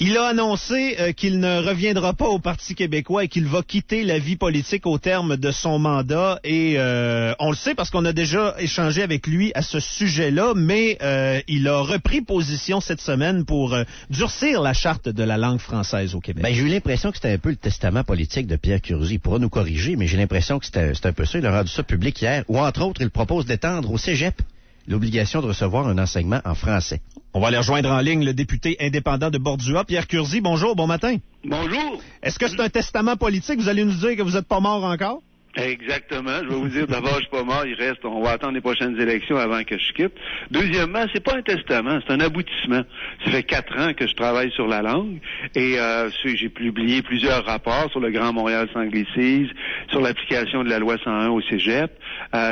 Il a annoncé qu'il ne reviendra pas au Parti québécois et qu'il va quitter la vie politique au terme de son mandat. Et on le sait parce qu'on a déjà échangé avec lui à ce sujet-là, mais il a repris position cette semaine pour durcir la charte de la langue française au Québec. Ben, j'ai eu l'impression que c'était un peu le testament politique de Pierre Curzi. Il pourra nous corriger, mais j'ai l'impression que c'est un peu ça. Il a rendu ça public hier, où entre autres, il propose d'étendre au cégep l'obligation de recevoir un enseignement en français. On va aller rejoindre en ligne le député indépendant de Bordua, Pierre Curzi. Bonjour, bon matin. Bonjour. Est-ce que c'est un testament politique? Vous allez nous dire que vous n'êtes pas mort encore? Exactement. Je vais vous dire, d'abord, je suis pas mort. On va attendre les prochaines élections avant que je quitte. Deuxièmement, c'est pas un testament, c'est un aboutissement. Ça fait 4 ans que je travaille sur la langue et j'ai publié plusieurs rapports sur le Grand Montréal s'anglicise, sur l'application de la loi 101 au cégep.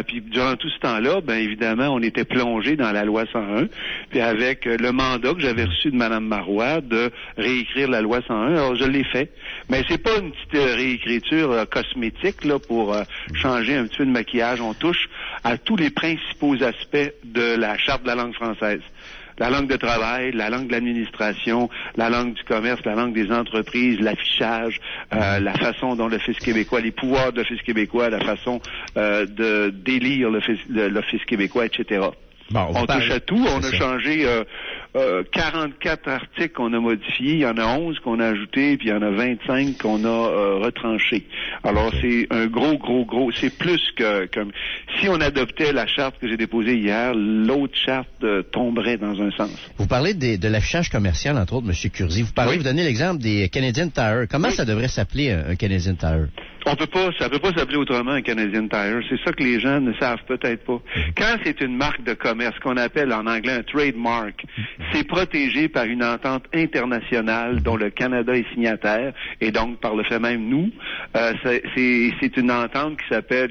Puis durant tout ce temps-là, ben évidemment, on était plongé dans la loi 101. Puis avec le mandat que j'avais reçu de Mme Marois de réécrire la loi 101, alors je l'ai fait. Mais c'est pas une petite réécriture cosmétique là pour changer un petit peu de maquillage. On touche à tous les principaux aspects de la Charte de la langue française. La langue de travail, la langue de l'administration, la langue du commerce, la langue des entreprises, l'affichage, la façon dont l'Office québécois, les pouvoirs de l'Office québécois, la façon de d'élire l'Office québécois, etc. Bon, on touche à tout. On a changé 44 articles qu'on a modifiés. Il y en a 11 qu'on a ajoutés, puis il y en a 25 qu'on a retranchés. Alors, c'est un gros. C'est plus que comme si on adoptait la charte que j'ai déposée hier, l'autre charte tomberait dans un sens. Vous parlez de l'affichage commercial, entre autres, M. Curzi. Vous donnez l'exemple des Canadian Tire. Comment ça devrait s'appeler, un Canadian Tire? Ça peut pas s'appeler autrement un Canadian Tire. C'est ça que les gens ne savent peut-être pas. Quand c'est une marque de commerce, qu'on appelle en anglais un trademark, c'est protégé par une entente internationale dont le Canada est signataire, et donc par le fait même nous, c'est une entente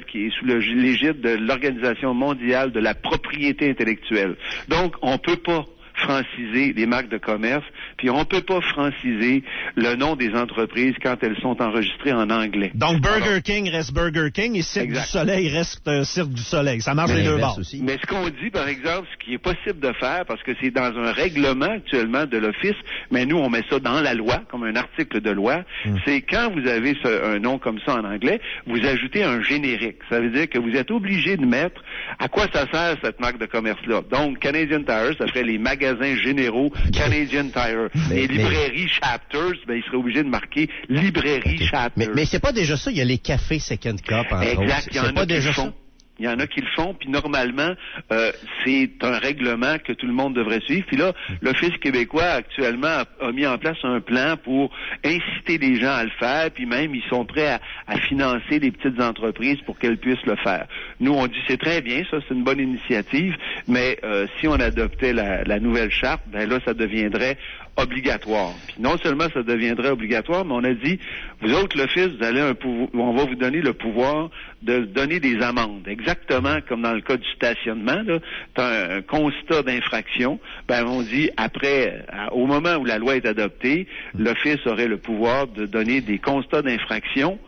qui est sous l'égide de l'Organisation mondiale de la propriété intellectuelle. Donc, on peut pas franciser les marques de commerce, puis on peut pas franciser le nom des entreprises quand elles sont enregistrées en anglais. Donc Burger King reste Burger King et Cirque du Soleil reste Cirque du Soleil. Ça marche les deux bords. Mais ce qu'on dit, par exemple, ce qui est possible de faire, parce que c'est dans un règlement actuellement de l'Office, mais nous on met ça dans la loi, comme un article de loi, c'est quand vous avez un nom comme ça en anglais, vous ajoutez un générique. Ça veut dire que vous êtes obligé de mettre à quoi ça sert cette marque de commerce-là. Donc Canadian Tire, ça ferait les magasins généraux Canadian Tire. Les librairies Chapters, ben, ils seraient obligés de marquer librairie Chapters. Mais c'est pas déjà ça, il y a les cafés Second Cup, entre autres. Il y en a qui le font. Il y en a qui le font, puis normalement, c'est un règlement que tout le monde devrait suivre. Puis là, l'Office québécois actuellement a mis en place un plan pour inciter les gens à le faire, puis même ils sont prêts à financer les petites entreprises pour qu'elles puissent le faire. Nous, on dit c'est très bien, ça c'est une bonne initiative, mais si on adoptait la nouvelle charte, ben là, ça deviendrait obligatoire. Puis non seulement ça deviendrait obligatoire, mais on a dit, vous autres, l'Office, on va vous donner le pouvoir de donner des amendes. Exactement comme dans le cas du stationnement, là, t'as un constat d'infraction, ben on dit au moment où la loi est adoptée, l'Office aurait le pouvoir de donner des constats d'infraction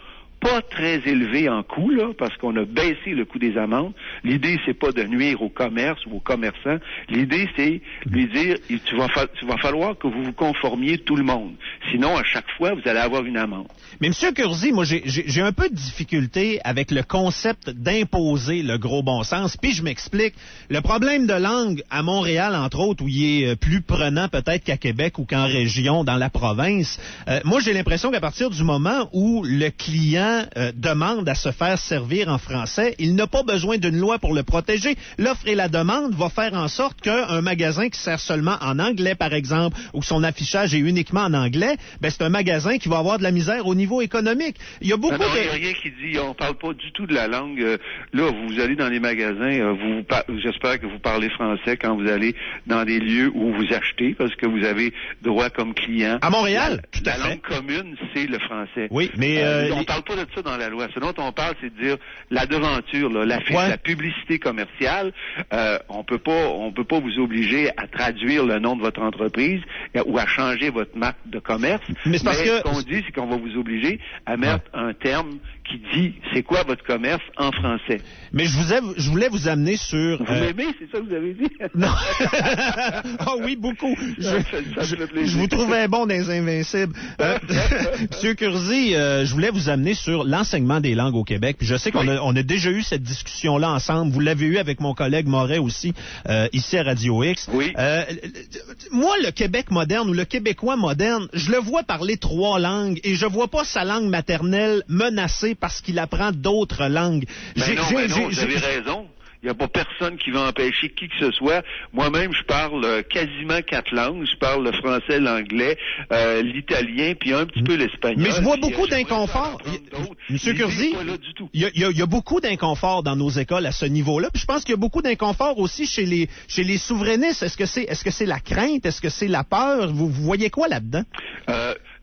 pas très élevé en coût, là, parce qu'on a baissé le coût des amendes. L'idée, c'est pas de nuire au commerce ou aux commerçants. L'idée, c'est lui dire, tu vas falloir que vous vous conformiez tout le monde. Sinon, à chaque fois, vous allez avoir une amende. Mais M. Curzi, moi, j'ai un peu de difficulté avec le concept d'imposer le gros bon sens. Puis je m'explique. Le problème de langue à Montréal, entre autres, où il est plus prenant peut-être qu'à Québec ou qu'en région, dans la province, moi, j'ai l'impression qu'à partir du moment où le client demande à se faire servir en français, il n'a pas besoin d'une loi pour le protéger. L'offre et la demande va faire en sorte qu'un magasin qui sert seulement en anglais, par exemple, ou que son affichage est uniquement en anglais, ben c'est un magasin qui va avoir de la misère au niveau économique. Il y a beaucoup il n'y a rien qui dit, on parle pas du tout de la langue. Là, vous allez dans les magasins, j'espère que vous parlez français quand vous allez dans des lieux où vous achetez, parce que vous avez droit comme client. À Montréal, la langue commune, c'est le français. Oui, mais on parle pas de ça dans la loi. Ce dont on parle, c'est de dire la devanture, là, la publicité commerciale. On peut pas vous obliger à traduire le nom de votre entreprise ou à changer votre marque de commerce. commerce. Mais c'est parce que... ce qu'on dit, c'est qu'on va vous obliger à mettre un terme qui dit c'est quoi votre commerce en français. Mais je voulais vous amener sur... Vous m'aimez, c'est ça que vous avez dit? Non. Ah oui, beaucoup. Je vous trouvais bon dans les Invincibles. Monsieur Curzi, je voulais vous amener sur l'enseignement des langues au Québec. Puis je sais qu'on a déjà eu cette discussion-là ensemble. Vous l'avez eu avec mon collègue Moret aussi, ici à Radio X. Oui. Moi, le Québec moderne ou le Québécois moderne, je le vois parler 3 langues et je vois pas sa langue maternelle menacée parce qu'il apprend d'autres langues. Non, vous avez raison. Il n'y a pas personne qui va empêcher qui que ce soit. Moi-même, je parle quasiment 4 langues. Je parle le français, l'anglais, l'italien, puis un petit peu l'espagnol. Mais je vois beaucoup d'inconfort. Monsieur Curzi, il y a beaucoup d'inconfort dans nos écoles à ce niveau-là. Puis je pense qu'il y a beaucoup d'inconfort aussi chez les souverainistes. Est-ce que c'est la crainte? Est-ce que c'est la peur? Vous voyez quoi là-dedans?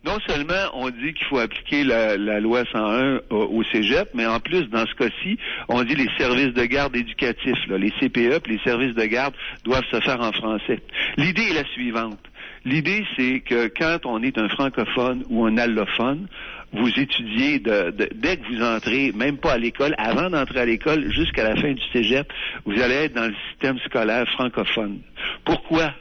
Non seulement on dit qu'il faut appliquer la loi 101 au cégep, mais en plus, dans ce cas-ci, on dit les services de garde éducatifs, là, les CPE, puis les services de garde doivent se faire en français. L'idée est la suivante. L'idée, c'est que quand on est un francophone ou un allophone, vous étudiez dès que vous entrez, même pas à l'école, avant d'entrer à l'école, jusqu'à la fin du cégep, vous allez être dans le système scolaire francophone. Pourquoi?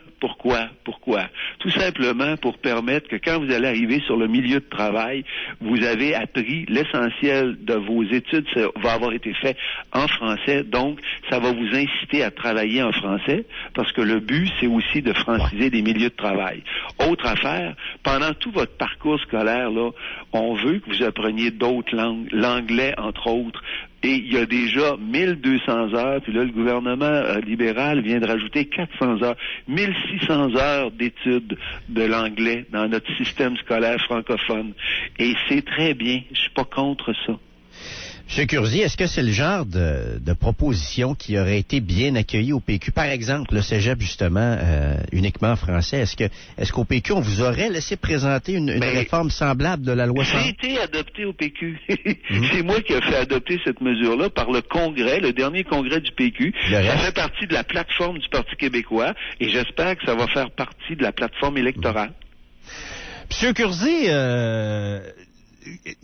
Tout simplement pour permettre que quand vous allez arriver sur le milieu de travail, vous avez appris l'essentiel de vos études, ça va avoir été fait en français, donc ça va vous inciter à travailler en français, parce que le but, c'est aussi de franciser les milieux de travail. Autre affaire, pendant tout votre parcours scolaire, là, on veut que vous appreniez d'autres langues, l'anglais entre autres. Et il y a déjà 1200 heures, puis là, le gouvernement libéral vient de rajouter 400 heures, 1600 heures d'études de l'anglais dans notre système scolaire francophone. Et c'est très bien, je suis pas contre ça. M. Curzi, est-ce que c'est le genre de proposition qui aurait été bien accueillie au PQ? Par exemple, le cégep, justement, uniquement français. Est-ce qu'au PQ, on vous aurait laissé présenter une réforme semblable de la loi 101? J'ai été adopté au PQ. C'est moi qui ai fait adopter cette mesure-là par le Congrès, le dernier Congrès du PQ. Ça fait partie de la plateforme du Parti québécois et j'espère que ça va faire partie de la plateforme électorale. M. Curzi,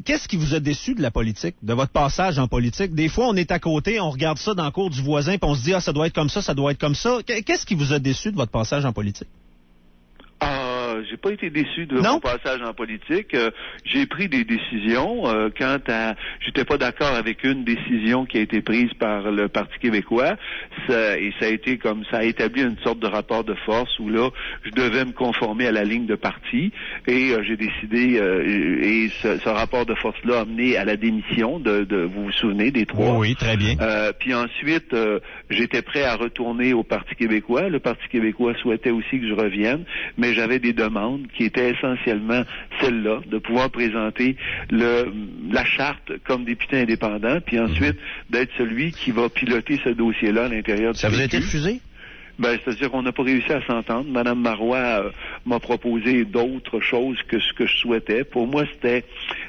qu'est-ce qui vous a déçu de la politique, de votre passage en politique? Des fois, on est à côté, on regarde ça dans le cours du voisin, puis on se dit, ça doit être comme ça, ça doit être comme ça. Qu'est-ce qui vous a déçu de votre passage en politique? J'ai pas été déçu de mon passage en politique. J'ai pris des décisions j'étais pas d'accord avec une décision qui a été prise par le Parti québécois. Et ça a été comme ça a établi une sorte de rapport de force où là, je devais me conformer à la ligne de parti. Et j'ai décidé et ce rapport de force-là a mené à la démission vous vous souvenez des 3. Oui, très bien. Puis ensuite, j'étais prêt à retourner au Parti québécois. Le Parti québécois souhaitait aussi que je revienne, mais j'avais des demandes qui étaient essentiellement celle-là, de pouvoir présenter la charte comme député indépendant, puis ensuite d'être celui qui va piloter ce dossier-là à l'intérieur du PQ. Ça vous a été refusé? C'est-à-dire qu'on n'a pas réussi à s'entendre. Madame Marois m'a proposé d'autres choses que ce que je souhaitais. Pour moi, c'était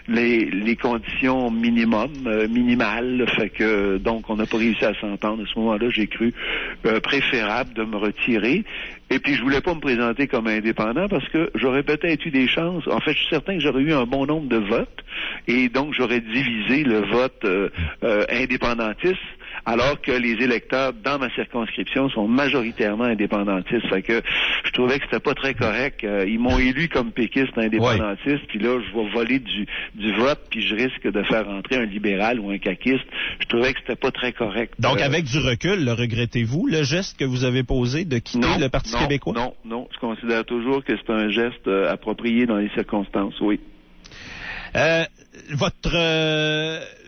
les conditions minimales. Fait que donc on n'a pas réussi à s'entendre. À ce moment-là, j'ai cru préférable de me retirer. Et puis je voulais pas me présenter comme indépendant parce que j'aurais peut-être eu des chances. En fait, je suis certain que j'aurais eu un bon nombre de votes et donc j'aurais divisé le vote indépendantiste. Alors que les électeurs dans ma circonscription sont majoritairement indépendantistes. Fait que je trouvais que c'était pas très correct. Ils m'ont élu comme péquiste indépendantiste, puis là, je vais voler du vote, puis je risque de faire entrer un libéral ou un caquiste. Je trouvais que c'était pas très correct. Donc, avec du recul, le regrettez-vous, le geste que vous avez posé de quitter le Parti québécois? Non. Je considère toujours que c'est un geste approprié dans les circonstances, oui.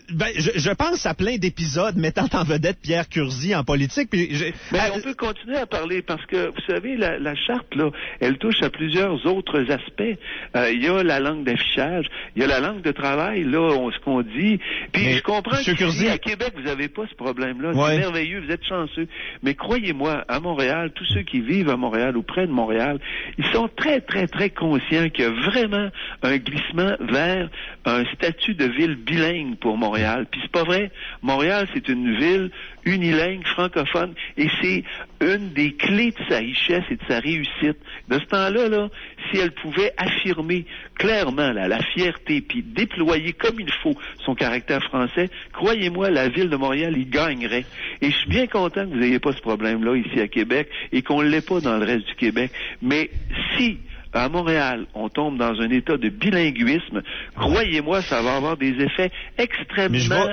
Je pense à plein d'épisodes mettant en vedette Pierre Curzi en politique. On peut continuer à parler parce que, vous savez, la charte, là, elle touche à plusieurs autres aspects. Il y a la langue d'affichage, il y a la langue de travail, là, ce qu'on dit. Puis je comprends que à Québec, vous n'avez pas ce problème-là. C'est merveilleux, vous êtes chanceux. Mais croyez-moi, à Montréal, tous ceux qui vivent à Montréal ou près de Montréal, ils sont très, très, très conscients qu'il y a vraiment un glissement vers un statut de ville bilingue pour Montréal. Montréal. Puis c'est pas vrai. Montréal, c'est une ville unilingue, francophone, et c'est une des clés de sa richesse et de sa réussite. De ce temps-là, là, si elle pouvait affirmer clairement la fierté, puis déployer comme il faut son caractère français, croyez-moi, la ville de Montréal y gagnerait. Et je suis bien content que vous n'ayez pas ce problème-là ici à Québec et qu'on ne l'ait pas dans le reste du Québec. Mais si à Montréal, on tombe dans un état de bilinguisme, croyez-moi, ça va avoir des effets extrêmement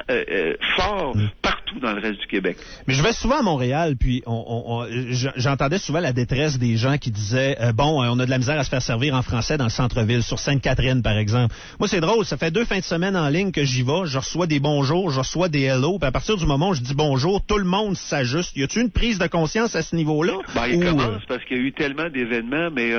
forts partout dans le reste du Québec. Mais je vais souvent à Montréal, puis j'entendais souvent la détresse des gens qui disaient on a de la misère à se faire servir en français dans le centre-ville, sur Sainte-Catherine, par exemple. Moi, c'est drôle, ça fait 2 fins de semaine en ligne que j'y vais, je reçois des bonjours, je reçois des hello, puis à partir du moment où je dis bonjour, tout le monde s'ajuste. Y a-t-il une prise de conscience à ce niveau-là? Il commence parce qu'il y a eu tellement d'événements, mais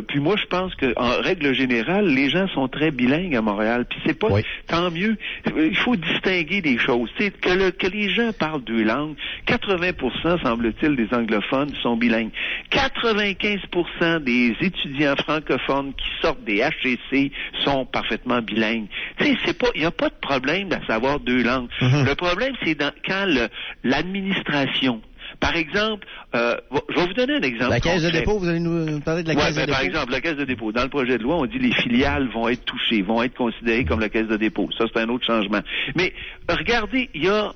puis moi, je pense que en règle générale, les gens sont très bilingues à Montréal. Puis c'est pas tant mieux. Il faut distinguer des choses. Que les gens parlent 2 langues. 80%, semble-t-il, des anglophones sont bilingues. 95% des étudiants francophones qui sortent des HEC sont parfaitement bilingues. Tu sais, il n'y a pas de problème à savoir 2 langues. Le problème, c'est quand l'administration. Par exemple, je vais vous donner un exemple. La Caisse de dépôt, vous allez nous parler de la Caisse de dépôt? Par exemple, la Caisse de dépôt. Dans le projet de loi, on dit les filiales vont être touchées, vont être considérées comme la Caisse de dépôt. Ça, c'est un autre changement. Mais regardez, il y a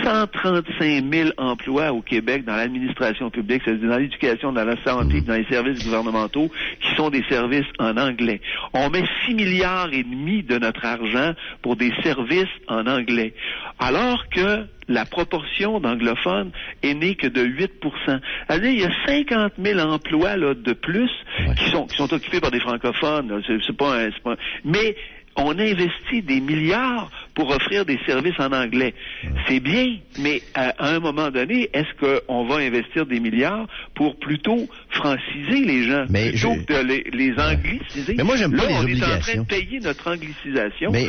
135 000 emplois au Québec dans l'administration publique, c'est-à-dire dans l'éducation, dans la santé, dans les services gouvernementaux, qui sont des services en anglais. On met 6,5 milliards de notre argent pour des services en anglais, alors que la proportion d'anglophones est née que de 8 %. C'est-à-dire, il y a 50 000 emplois là, de plus qui sont occupés par des francophones. Là. C'est pas mais on investit des milliards pour offrir des services en anglais. C'est bien, mais à un moment donné, est-ce qu'on va investir des milliards pour plutôt franciser les gens plutôt que de les angliciser? Mais moi, j'aime pas les obligations. On est en train de payer notre anglicisation. Mais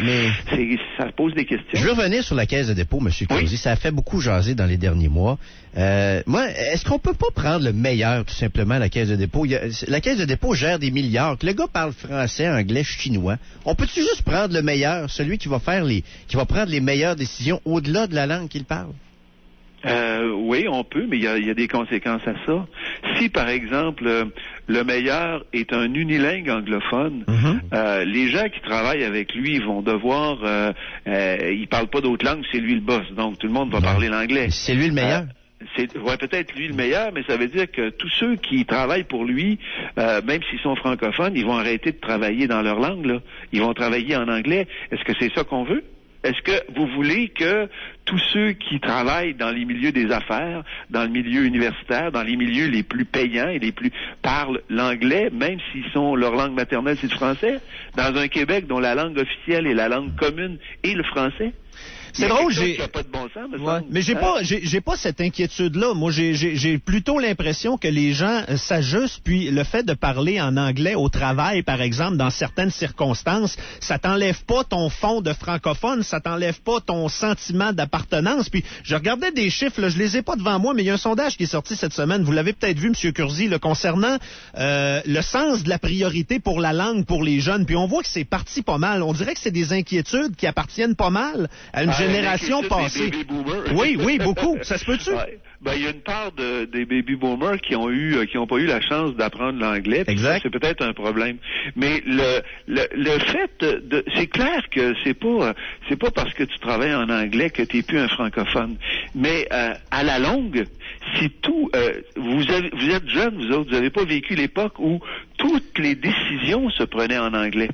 ça pose des questions. Je veux revenir sur la Caisse de dépôt, M. Crozier. Ça a fait beaucoup jaser dans les derniers mois. Moi, est-ce qu'on peut pas prendre le meilleur, tout simplement, à la Caisse de dépôt? La Caisse de dépôt gère des milliards. Que le gars parle français, anglais, chinois. On peut-tu juste prendre le meilleur, celui qui va prendre les meilleures décisions au-delà de la langue qu'il parle? Oui, on peut, mais il y a des conséquences à ça. Si, par exemple, le meilleur est un unilingue anglophone, les gens qui travaillent avec lui vont devoir... il parle pas d'autres langues, c'est lui le boss, donc tout le monde va parler l'anglais. C'est lui le meilleur? Peut-être lui le meilleur, mais ça veut dire que tous ceux qui travaillent pour lui, même s'ils sont francophones, ils vont arrêter de travailler dans leur langue, là. Ils vont travailler en anglais. Est-ce que c'est ça qu'on veut? Est-ce que vous voulez que tous ceux qui travaillent dans les milieux des affaires, dans le milieu universitaire, dans les milieux les plus payants et les plus parlent l'anglais, même s'ils sont leur langue maternelle, c'est le français, dans un Québec dont la langue officielle et la langue commune est le français? C'est drôle, pas de bon sens, mais j'ai pas cette inquiétude-là. Moi, j'ai plutôt l'impression que les gens s'ajustent, puis le fait de parler en anglais au travail, par exemple, dans certaines circonstances, ça t'enlève pas ton fond de francophone, ça t'enlève pas ton sentiment d'appartenance. Puis, je regardais des chiffres, là, je les ai pas devant moi, mais il y a un sondage qui est sorti cette semaine. Vous l'avez peut-être vu, M. Curzi, là, concernant le sens de la priorité pour la langue pour les jeunes. Puis, on voit que c'est parti pas mal. On dirait que c'est des inquiétudes qui appartiennent pas mal à une génération passée. Oui, beaucoup. Ça se peut-tu? Il y a une part des baby boomers qui ont pas eu la chance d'apprendre l'anglais. Exact. C'est peut-être un problème. Mais le fait c'est clair que c'est pas parce que tu travailles en anglais que tu n'es plus un francophone. Mais à la longue, si tout vous êtes jeunes, vous autres, vous n'avez pas vécu l'époque où toutes les décisions se prenaient en anglais.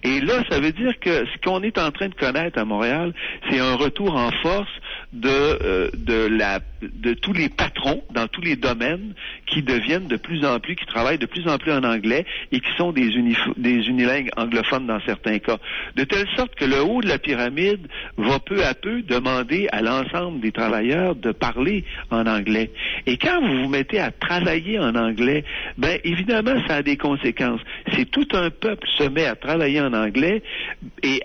Et là, ça veut dire que ce qu'on est en train de connaître à Montréal, c'est un retour en force de tous les patrons dans tous les domaines qui deviennent de plus en plus, qui travaillent de plus en plus en anglais et qui sont des unilingues anglophones dans certains cas. De telle sorte que le haut de la pyramide va peu à peu demander à l'ensemble des travailleurs de parler en anglais. Et quand vous vous mettez à travailler en anglais, ben évidemment, ça a des conséquences. Si tout un peuple se met à travailler en anglais et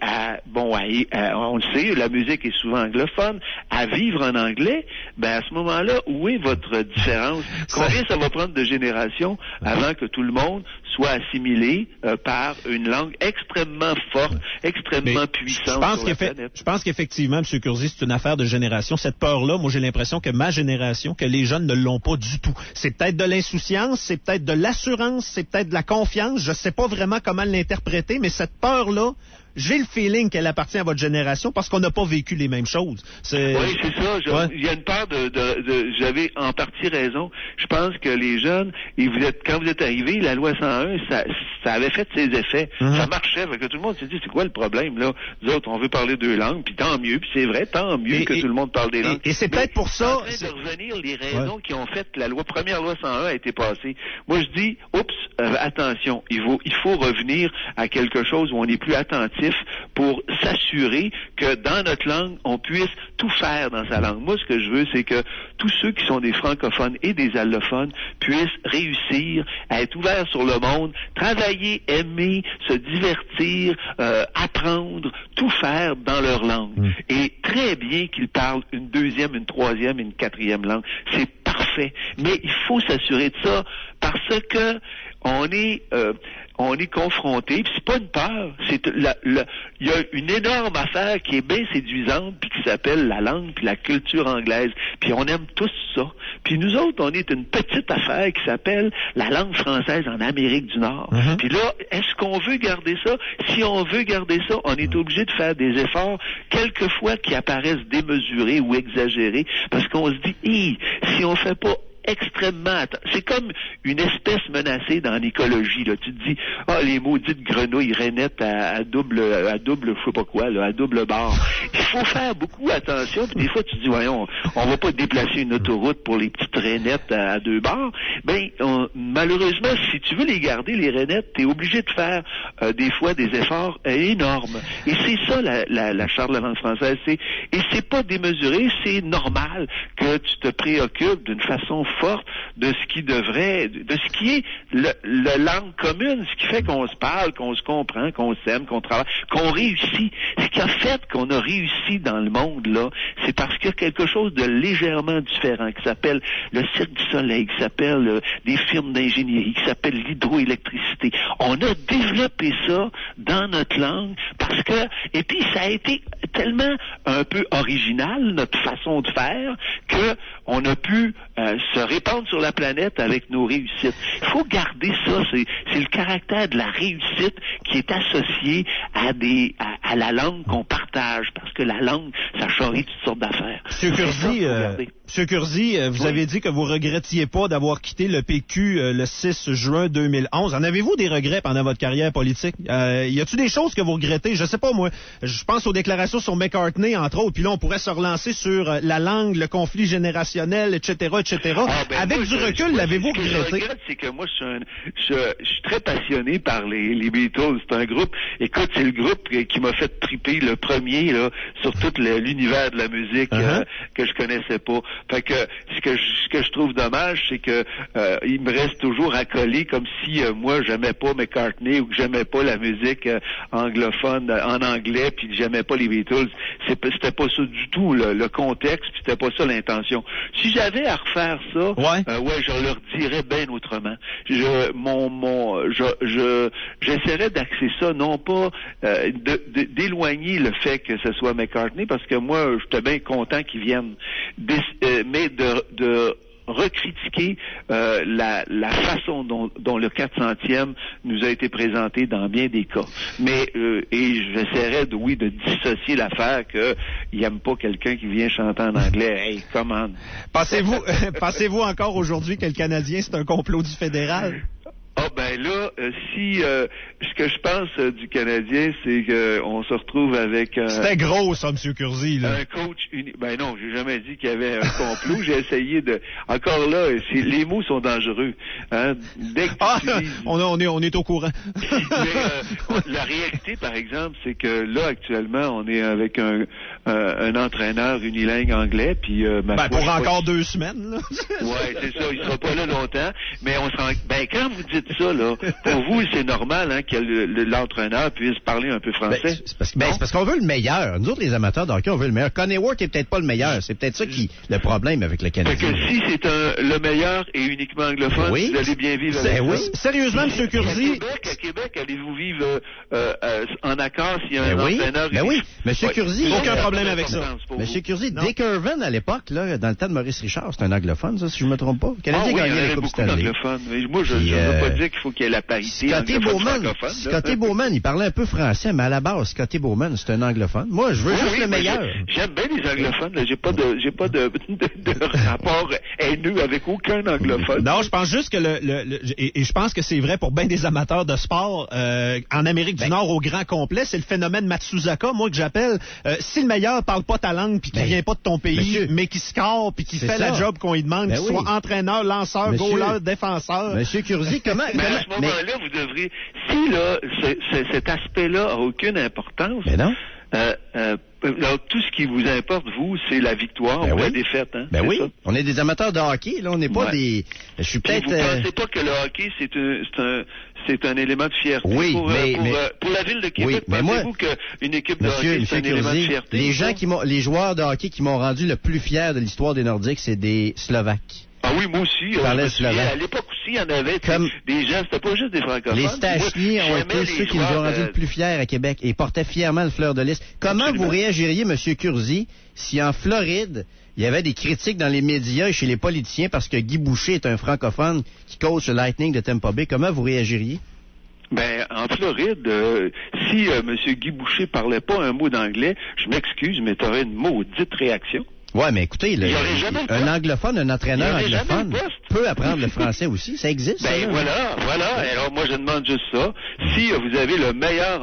on le sait, la musique est souvent anglophone, à à vivre en anglais, ben à ce moment-là, où est votre différence? Combien ça va prendre de générations avant que tout le monde soit assimilé par une langue extrêmement forte, extrêmement puissante sur la planète? Je pense qu'effectivement, M. Curzi, c'est une affaire de génération. Cette peur-là, moi j'ai l'impression que ma génération, que les jeunes ne l'ont pas du tout. C'est peut-être de l'insouciance, c'est peut-être de l'assurance, c'est peut-être de la confiance. Je sais pas vraiment comment l'interpréter, mais cette peur-là, j'ai le feeling qu'elle appartient à votre génération parce qu'on n'a pas vécu les mêmes choses. Oui, c'est ça. Il y a une peur j'avais en partie raison. Je pense que les jeunes, quand vous êtes arrivés, la loi 101, ça avait fait ses effets. Ça marchait. Fait que tout le monde s'est dit, c'est quoi le problème, là? Nous autres, on veut parler deux langues, puis tant mieux, puis c'est vrai, tant mieux que tout le monde parle des langues. Et c'est peut-être pour ça... En train de revenir les raisons qui ont fait que la première loi 101 a été passée. Moi, je dis, attention, il faut revenir à quelque chose où on est plus attentif pour s'assurer que dans notre langue, on puisse tout faire dans sa langue. Moi, ce que je veux, c'est que tous ceux qui sont des francophones et des allophones puissent réussir à être ouverts sur le monde, travailler, aimer, se divertir, apprendre, tout faire dans leur langue. Et très bien qu'ils parlent une deuxième, une troisième, une quatrième langue. C'est parfait. Mais il faut s'assurer de ça parce que on est confronté, puis c'est pas une peur, il y a une énorme affaire qui est bien séduisante, puis qui s'appelle la langue, puis la culture anglaise, puis on aime tous ça. Puis nous autres, on est une petite affaire qui s'appelle la langue française en Amérique du Nord. Puis là, est-ce qu'on veut garder ça? Si on veut garder ça, on est obligé de faire des efforts, quelquefois qui apparaissent démesurés ou exagérés, parce qu'on se dit, si on fait pas extrêmement... C'est comme une espèce menacée dans l'écologie, là. Tu te dis, les maudites grenouilles rainettes à double, je sais pas quoi, là, à double barre. Il faut faire beaucoup attention, puis des fois, tu te dis, voyons, on va pas déplacer une autoroute pour les petites rainettes à deux barres. Ben, malheureusement, si tu veux les garder, les rainettes, t'es obligé de faire, des fois, des efforts énormes. Et c'est ça, la Charte de la langue française. Et c'est pas démesuré, c'est normal que tu te préoccupes d'une façon forte de ce qui est la langue commune, ce qui fait qu'on se parle, qu'on se comprend, qu'on s'aime, qu'on travaille, qu'on réussit. Ce qui a fait qu'on a réussi dans le monde, là, c'est parce qu'il y a quelque chose de légèrement différent qui s'appelle le Cirque du Soleil, qui s'appelle des firmes d'ingénierie, qui s'appelle l'hydroélectricité. On a développé ça dans notre langue parce que, et puis ça a été tellement un peu original, notre façon de faire, que on a pu se répandre sur la planète avec nos réussites. Il faut garder ça. C'est le caractère de la réussite qui est associé à la langue qu'on partage, parce que la langue, ça charrie toutes sortes d'affaires. Monsieur Curzi, vous avez dit que vous regrettiez pas d'avoir quitté le PQ le 6 juin 2011. En avez-vous des regrets pendant votre carrière politique? Y a-t-il des choses que vous regrettez? Je sais pas, moi. Je pense aux déclarations sur McCartney, entre autres. Puis là, on pourrait se relancer sur la langue, le conflit générationnel, etc., etc. Avec du recul, l'avez-vous regretté? Ce que je regrette, c'est que moi, je suis très passionné par les Beatles. C'est un groupe, écoute, c'est le groupe qui m'a fait triper le premier, là, sur tout l'univers de la musique que je connaissais pas. Fait que ce que je trouve dommage, c'est que il me reste toujours à coller comme si moi j'aimais pas McCartney ou que j'aimais pas la musique anglophone en anglais, puis que j'aimais pas les Beatles. C'était pas ça du tout le contexte, puis c'était pas ça l'intention. Si j'avais à refaire ça, je leur dirais bien autrement. J'essaierais d'axer ça, non pas d'éloigner le fait que ce soit McCartney, parce que moi, j'étais bien content qu'ils viennent, mais de recritiquer la façon dont le 400e nous a été présenté dans bien des cas. Mais et j'essaierais de dissocier l'affaire qu'il n'aime pas quelqu'un qui vient chanter en anglais. Hey, come on. Pensez-vous encore aujourd'hui que le Canadien, c'est un complot du fédéral? Ce que je pense du Canadien, c'est qu'on se retrouve avec... C'était gros, ça, M. Curzi, là. Un coach Ben non, j'ai jamais dit qu'il y avait un complot. J'ai essayé de... Encore là, les mots sont dangereux. Hein? Dès que tu utilises... on est au courant. Mais la réalité, par exemple, c'est que là, actuellement, on est avec un entraîneur unilingue anglais, puis... pour encore 2 semaines, là. Ouais, c'est ça. Il sera pas là longtemps. Mais on se rend... quand vous dites ça, là. Pour vous, c'est normal, hein, que l'entraîneur puisse parler un peu français. C'est parce qu'on veut le meilleur. Nous autres, les amateurs de hockey, on veut le meilleur. Connie Ward est peut-être pas le meilleur. C'est peut-être ça qui le problème avec le Canadien. Fait que si c'est le meilleur et uniquement anglophone, vous allez bien vivre avec ça. Sérieusement, M. Curzi. À Québec, allez-vous vivre en accord s'il y a un entraîneur? Oui. M. Curzi. Aucun problème avec ça. M. Curzi, Dick Irvin, à l'époque, là, dans le temps de Maurice Richard, c'est un anglophone, ça, si je me trompe pas. Le Canadien gagnait la Coupe Stanley. Moi, je ne veux pas dire qu'il faut qu'il y ait la parité anglophone-francophone. Scotty Bowman, il parlait un peu français, mais à la base, Scotty Bowman, c'est un anglophone. Moi, je veux juste le meilleur. J'aime bien les anglophones. J'ai pas de rapport haineux avec aucun anglophone. Non, je pense juste que et je pense que c'est vrai pour bien des amateurs de sport en Amérique du Nord au grand complet, c'est le phénomène Matsuzaka, moi que j'appelle. Si le meilleur parle pas ta langue puis qui vient pas de ton pays, mais qui score puis qui fait la job qu'on lui demande, qu'il soit entraîneur, lanceur, goaler, défenseur. Monsieur Curzi, comment mais à ce moment-là, vous devriez. Si là, cet aspect-là a aucune importance. Mais non. Alors, tout ce qui vous importe, vous, c'est la victoire ou la défaite. Hein? Oui, ça? On est des amateurs de hockey, là, on n'est pas des... Je suis peut-être... Vous pensez pas que le hockey, c'est un élément de fierté pour la ville de Québec? Pensez-vous qu'une équipe de hockey, c'est un élément de fierté? Les joueurs de hockey qui m'ont rendu le plus fier de l'histoire des Nordiques, c'est des Slovaques. Ah oui, moi aussi. À l'époque aussi, il y en avait des gens, c'était pas juste des francophones. Les Stachny ont été ceux qui nous ont rendu le plus fiers à Québec et portaient fièrement le fleur de lys. Comment vous réagiriez, M. Curzi, si en Floride, il y avait des critiques dans les médias et chez les politiciens parce que Guy Boucher est un francophone qui coach le Lightning de Tampa Bay? Comment vous réagiriez? Ben, en Floride, si M. Guy Boucher parlait pas un mot d'anglais, je m'excuse, mais t'aurais une maudite réaction. Ouais, mais écoutez, un anglophone, un entraîneur anglophone peut apprendre le français aussi. Ça existe, ça, là. Voilà. Alors, moi, je demande juste ça. Si vous avez le meilleur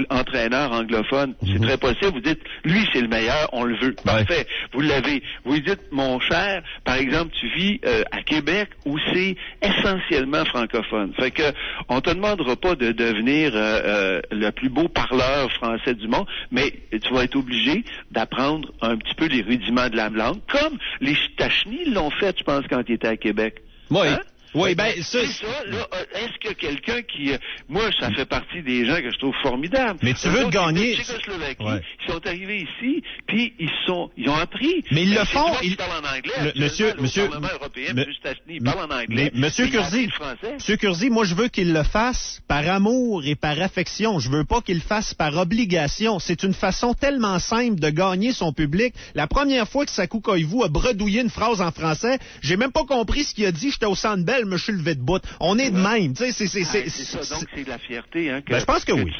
entraîneur anglophone, c'est très possible. Vous dites, lui, c'est le meilleur, on le veut. Parfait. Vous l'avez. Vous lui dites, mon cher, par exemple, tu vis à Québec où c'est essentiellement francophone. Fait que, on te demandera pas de devenir le plus beau parleur français du monde, mais tu vas être obligé d'apprendre un petit peu les rudiments de la langue, comme les Stachny l'ont fait, je pense, quand ils étaient à Québec. Oui. Hein? Oui, ben, c'est ça, là, est-ce que quelqu'un qui... moi, ça fait partie des gens que je trouve formidables. Mais tu veux gagner... Ils sont arrivés ici, puis ils ont appris. Mais ils le font... Ils parlent en anglais. Le Parlement européen, M. Stachny, parle en anglais. Mais M. Curzi, moi, je veux qu'il le fasse par amour et par affection. Je veux pas qu'il le fasse par obligation. C'est une façon tellement simple de gagner son public. La première fois que Sakou Koivu a bredouillé une phrase en français, j'ai même pas compris ce qu'il a dit. J'étais au Centre Bell, me suis levé de bout. On est de même. Tu sais, c'est ça. Donc, c'est de la fierté, hein. Je pense que oui.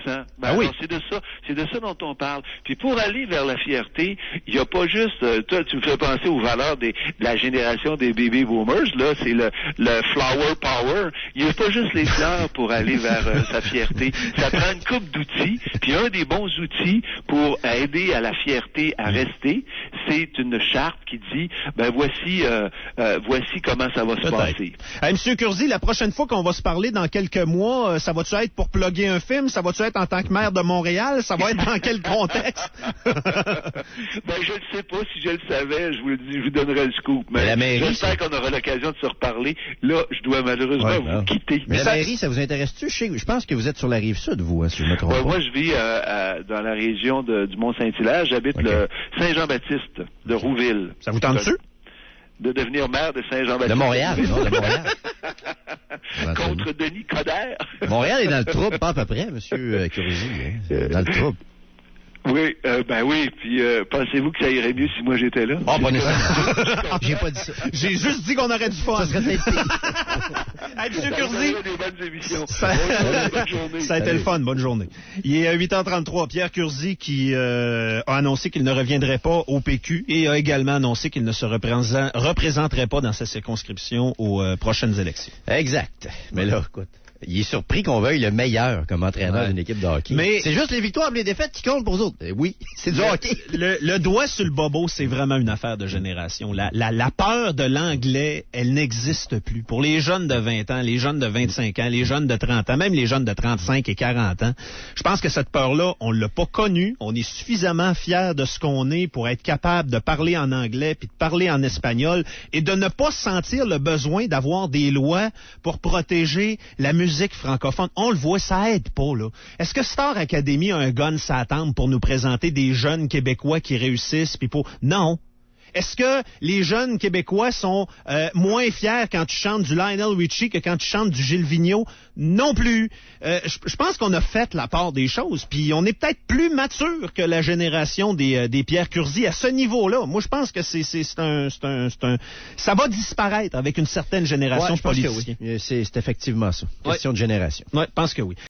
Oui. C'est de ça dont on parle. Puis pour aller vers la fierté, il n'y a pas juste, toi, tu me fais penser aux valeurs de la génération des baby boomers, là, c'est le flower power. Il n'y a pas juste les fleurs pour aller vers sa fierté. Ça prend une couple d'outils. Puis un des bons outils pour aider à la fierté à rester, c'est une charte qui dit, ben voici comment ça va se passer. Monsieur Curzi, la prochaine fois qu'on va se parler dans quelques mois, ça va-tu être pour plugger un film? Ça va-tu être en tant que maire de Montréal? Ça va être dans quel contexte? Ben, je ne sais pas. Si je le savais, je vous donnerais le scoop. Mais j'espère qu'on aura l'occasion de se reparler. Là, je dois malheureusement vous quitter. Mais la mairie, ça vous intéresse-tu? Je pense que vous êtes sur la rive sud, vous, hein, si je me trompe pas. Moi, je vis dans la région du Mont-Saint-Hilaire. J'habite le Saint-Jean-Baptiste de Rouville. Ça vous tente-tu? De devenir maire de Saint-Jean-Baptiste. De Montréal, non, de Montréal. Contre Denis Coderre. Montréal est dans le trouble, pas à peu près, monsieur Curzi. Dans le trouble. Oui, oui. Puis pensez-vous que ça irait mieux si moi j'étais là? Oh, pas nécessairement. J'ai pas dit ça. J'ai juste dit qu'on aurait du fun. Ça serait peut-être pire. Hey, monsieur Curzi. Des bonnes émissions. Bonne journée. Ça a été le fun. Bonne journée. Il est à 8h33. Pierre Curzi qui a annoncé qu'il ne reviendrait pas au PQ et a également annoncé qu'il ne se représenterait pas dans sa circonscription aux prochaines élections. Exact. Mais là, écoute. Il est surpris qu'on veuille le meilleur comme entraîneur d'une équipe de hockey. Mais c'est juste les victoires et les défaites qui comptent pour eux autres. Oui, c'est du hockey. Le doigt sur le bobo, c'est vraiment une affaire de génération. La peur de l'anglais, elle n'existe plus. Pour les jeunes de 20 ans, les jeunes de 25 ans, les jeunes de 30 ans, même les jeunes de 35 et 40 ans, je pense que cette peur-là, on l'a pas connue. On est suffisamment fiers de ce qu'on est pour être capable de parler en anglais puis de parler en espagnol et de ne pas sentir le besoin d'avoir des lois pour protéger la musique francophone. On le voit, ça aide pas, là. Est-ce que Star Academy a un gun sur la tempe pour nous présenter des jeunes Québécois qui réussissent puis pour... Non. Est-ce que les jeunes Québécois sont moins fiers quand tu chantes du Lionel Richie que quand tu chantes du Gilles Vigneault? Non plus. Je pense qu'on a fait la part des choses, puis on est peut-être plus mature que la génération des Pierre Curzi à ce niveau-là. Moi, je pense que ça va disparaître avec une certaine génération de politiciens. Oui. C'est effectivement ça. Question de génération. Ouais, je pense que oui.